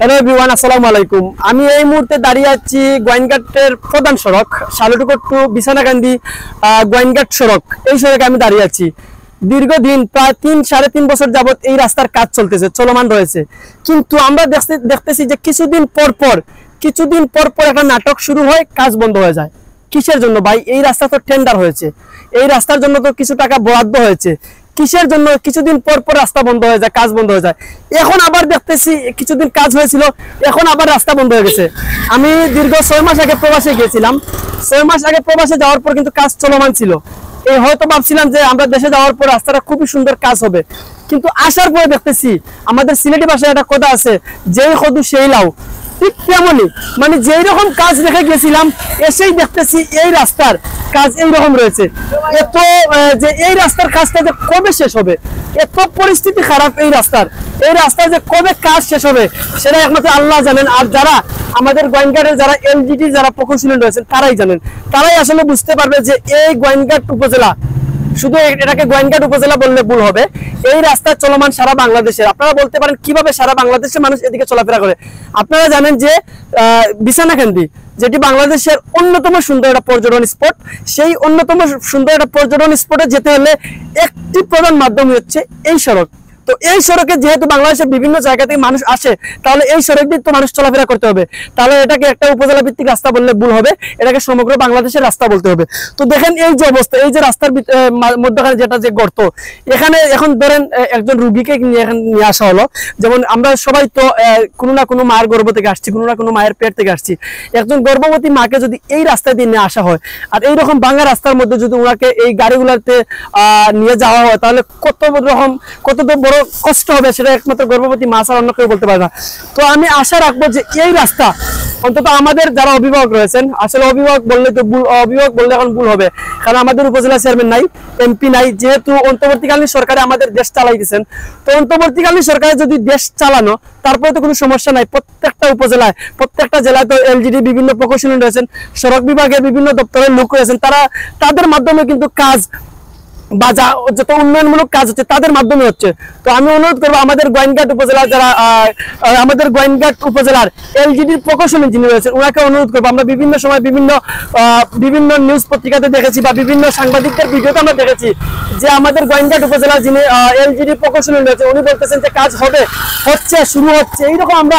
Hello everyone, আসসালামু আলাইকুম। আমি এই মুহূর্তে দাঁড়িয়ে আছি গোয়াইনঘাটের প্রধান সড়ক সালুটুকর টু বিছানাকান্দি গোয়াইনঘাট সড়ক। এই সড়কে আমি দাঁড়িয়ে আছি। দীর্ঘদিন প্রায় 3-3.5 বছর যাবত এই রাস্তার কাজ চলতেছে, চলমান রয়েছে। কিন্তু আমরা দেখতেছি যে কিছুদিন পর পর একটা নাটক শুরু হয়, কাজ বন্ধ হয়ে যায়। কিসের জন্য ভাই? এই রাস্তা তো টেন্ডার হয়েছে, এই রাস্তার জন্য তো কিছু টাকা বরাদ্দ হয়েছে। কিসের জন্য কিছুদিন পর পর রাস্তা বন্ধ হয়ে যায়, কাজ বন্ধ হয়ে যায়? এখন আবার দেখতেছি কিছুদিন কাজ হয়েছিল, এখন আবার রাস্তা বন্ধ হয়ে গেছে। আমি দীর্ঘ 6 মাস আগে প্রবাসে গিয়েছিলাম। 6 মাস আগে প্রবাসে যাওয়ার পর কিন্তু কাজ চলমান ছিল। এই হয়তো ভাবছিলাম যে আমরা দেশে যাওয়ার পর রাস্তাটা খুবই সুন্দর কাজ হবে, কিন্তু আসার পরে দেখতেছি আমাদের সিলেটি ভাষায় একটা কথা আছে, যেই কদু সেই লাউ। ঠিক তেমনই মানে যেই রকম কাজ রেখে গেছিলাম, এসেই দেখতেছি এই রাস্তার কাজ এইরকম রয়েছে। এত যে এই রাস্তার কাজটা যে কবে শেষ হবে, এত পরিস্থিতি খারাপ এই রাস্তার যে কবে কাজ শেষ হবে সেটা একমাত্র আল্লাহ জানেন। আর যারা আমাদের গোয়াইনঘাটের যারা এলজিডি যারা প্রকৌশলী রয়েছেন তারাই জানেন, তারাই আসলে বুঝতে পারবে যে এই গোয়াইনঘাট উপজেলা, শুধু এটাকে গোয়াইনঘাট উপজেলা বললে ভুল হবে, এই রাস্তা চলমান সারা বাংলাদেশের। আপনারা বলতে পারেন কিভাবে সারা বাংলাদেশের মানুষ এদিকে চলাফেরা করে। আপনারা জানেন যে বিছানাকান্দি যেটি বাংলাদেশের অন্যতম সুন্দর একটা পর্যটন স্পট, সেই অন্যতম সুন্দর একটা পর্যটন স্পটে যেতে হলে একটি প্রধান মাধ্যম হচ্ছে এই সড়ক। তো এই সড়কে যেহেতু বাংলাদেশের বিভিন্ন জায়গা থেকে মানুষ আসে, তাহলে এই সড়ক দিয়ে তো মানুষ চলাফেরা করতে হবে। তাহলে এটাকে একটা উপজেলা ভিত্তিক রাস্তা বললে ভুল হবে, এটাকে সমগ্র বাংলাদেশের রাস্তা বলতে হবে। তো দেখেন এই যে অবস্থা, এই যে রাস্তার মধ্যখানে যেটা যে গর্ত, এখানে এখন ধরেন একজন রুগীকে নিয়ে আসা হলো। যেমন আমরা সবাই তো কোনো না কোনো মায়ের গর্ভ থেকে আসছি, কোনো না কোনো মায়ের পেট থেকে আসছি। একজন গর্ভবতী মাকে যদি এই রাস্তা দিয়ে নিয়ে আসা হয়, আর এইরকম ভাঙা রাস্তার মধ্যে যদি ওনাকে এই গাড়িগুলোতে নিয়ে যাওয়া হয়, তাহলে কত বড় কষ্ট হবে সেটা একমাত্র গর্ভবতী মা ছাড়া অন্য কেউ বলতে পারে না। তো আমি আশা রাখবো যে এই রাস্তা অন্তত আমাদের যারা অভিভাবক রয়েছেন, আসলে অভিভাবক বললে এখন ভুল হবে, কারণ আমাদের উপজেলা চেয়ারম্যান নাই, এমপি নাই। যেহেতু অন্তর্বর্তীকালীন সরকারে আমাদের দেশ চালাইতেছেন, তো অন্তর্বর্তীকালীন সরকারে যদি দেশ চালানো, তারপরে তো কোনো সমস্যা নাই। প্রত্যেকটা উপজেলায়, প্রত্যেকটা জেলায় তো এলজিডি বিভিন্ন প্রকৌশলী রয়েছেন, সড়ক বিভাগের বিভিন্ন দপ্তরের লোক রয়েছেন, তাদের মাধ্যমে কিন্তু কাজ বা যত উন্নয়নমূলক কাজ হচ্ছে তাদের মাধ্যমে হচ্ছে। তো আমি অনুরোধ করবো আমাদের গোয়াইনঘাট উপজেলার যারা আমাদের গোয়াইনঘাট উপজেলার এলজিডি প্রকৌশলী যিনি রয়েছেন, ওনাকে অনুরোধ করবো। আমরা বিভিন্ন সময় বিভিন্ন নিউজ পত্রিকাতে দেখেছি বা বিভিন্ন সাংবাদিকদের ভিডিওতে আমরা দেখেছি যে আমাদের গোয়াইনঘাট উপজেলার যিনি এলজিডি প্রকৌশলী রয়েছে, উনি বলতেছেন যে কাজ শুরু হচ্ছে। এইরকম আমরা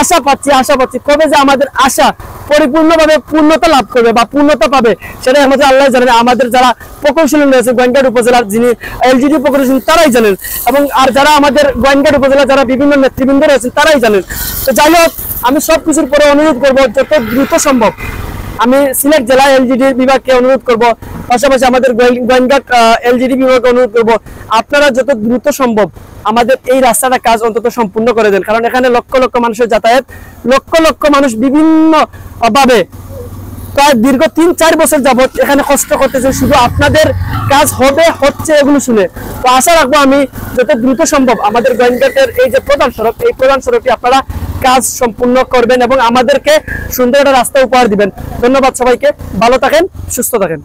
আশা পাচ্ছি। কবে যে আমাদের আশা পরিপূর্ণভাবে পূর্ণতা লাভ করবে বা পূর্ণতা পাবে সেটা একমাত্র আল্লাহ জানেন। আমাদের যারা প্রকৌশলী রয়েছে গোয়াইনঘাট উপজেলার যিনি এলজিডি প্রকৌশলী, তারাই জানেন, এবং আর যারা আমাদের গোয়াইনঘাট উপজেলার যারা বিভিন্ন নেতৃবৃন্দ রয়েছেন তারাই জানেন। তো যাই হোক, আমি সবকিছুর পরে অনুরোধ করবো যত দ্রুত সম্ভব আমি সিলেট জেলা এলজিডি বিভাগকে অনুরোধ করব, পাশাপাশি আমাদের গোয়াইনঘাট এলজিডি বিভাগকে অনুরোধ করব, আপনারা যত দ্রুত সম্ভব আমাদের এই রাস্তাটা কাজ অন্তত সম্পূর্ণ করে দেন। কারণ এখানে লক্ষ লক্ষ মানুষের যাতায়াত, লক্ষ লক্ষ মানুষ বিভিন্ন ভাবে প্রায় দীর্ঘ 3-4 বছর যাবত এখানে কষ্ট করতেছে, শুধু আপনাদের কাজ হচ্ছে এগুলো শুনে। তো আশা রাখবো আমি যত দ্রুত সম্ভব আমাদের গোয়াইনঘাটের এই যে প্রধান সড়ক, এই প্রধান সড়কটি আপনারা কাজ সম্পূর্ণ করবেন এবং আমাদেরকে সুন্দর একটা রাস্তা উপহার দিবেন। ধন্যবাদ সবাইকে, ভালো থাকেন, সুস্থ থাকেন।